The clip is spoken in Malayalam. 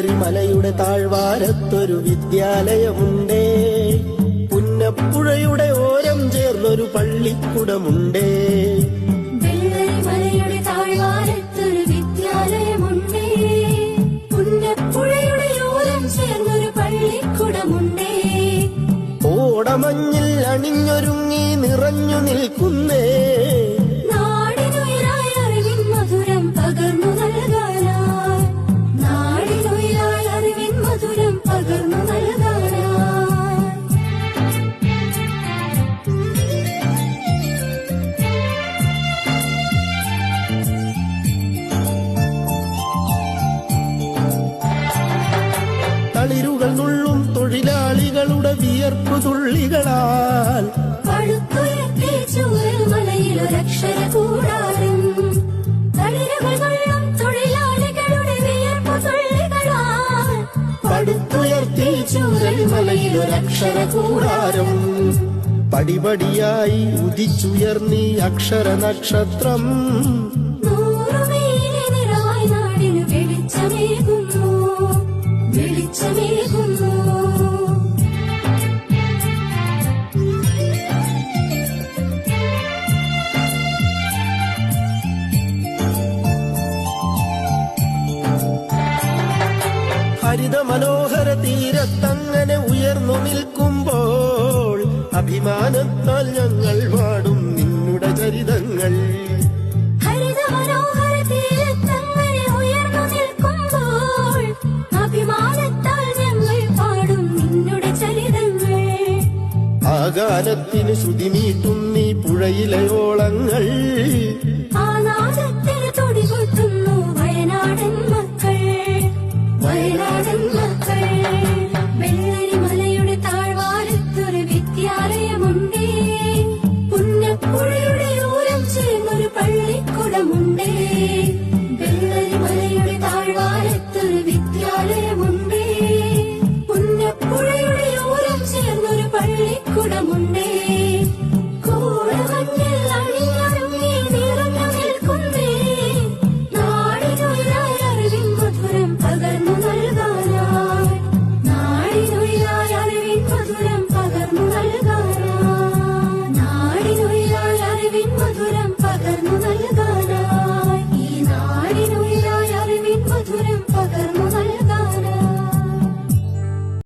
വെള്ളരിമലയുടെ താഴ്വാരത്തൊരു വിദ്യാലയമുണ്ടേ, പുന്നപ്പുഴയുടെ ഓരം ചേർന്നൊരു പള്ളിക്കുടമുണ്ടേ. വെള്ളരിമലയുടെ താഴ്വാരത്തൊരു വിദ്യാലയമുണ്ടേ, പുന്നപ്പുഴയുടെ ഓരം ചേർന്നൊരു പള്ളിക്കുടമുണ്ടേ. ഓടമഞ്ഞിൽ അണിഞ്ഞൊരുങ്ങി നിറഞ്ഞു നിൽക്കുന്നേ, നാടിനുയിരായി അറിവിൻ മധുരം പകർന്നു നൽകാനായി, നാടിനുയിരായി അറിവിൻ മധുരം പകർന്നു നൽകാനായി. തളിരുകൾ നുള്ളും തൊഴിലാളികളുടെ വിയർപ്പു തുള്ളികളാൽ പടുത്തുയർത്തി ചൂരൽമലയിലൊരക്ഷര കൂടാരം, തളിരുകൾ നുള്ളും തൊഴിലാളികളുടെ വിയർപ്പു തുള്ളികളാൽ പടുത്തുയർത്തി ചൂരൽമലയിലൊരക്ഷര കൂടാരം. പടിപടിയായി ഉദിച്ചുയർന്നീ അക്ഷര നക്ഷത്രം, നൂറുമേനിറായി നാടിനു വെളിച്ചമേകുന്നു, വെളിച്ചമേകുന്നു. ഹരിത മനോഹര തീരത്തങ്ങനെ ഉയർന്നു നിൽക്കുമ്പോൾ അഭിമാനത്താൽ ഞങ്ങൾ പാടും നിന്നുടെ ചരിതങ്ങൾ. ഹരിത മനോഹര തീരത്തങ്ങനെ ഉയർന്നു നിൽക്കുമ്പോൾ അഭിമാനത്താൽ ഞങ്ങൾ പാടും നിന്നുടെ ചരിതങ്ങൾ. ആ ഗാനത്തിന് ശ്രുതിമീട്ടും നീ പുഴയിലെ ഓളങ്ങൾ, ആ നാദത്തിന് തുടികൊട്ടുന്നു വയനാടൻ മക്കൾ, വയനാടൻ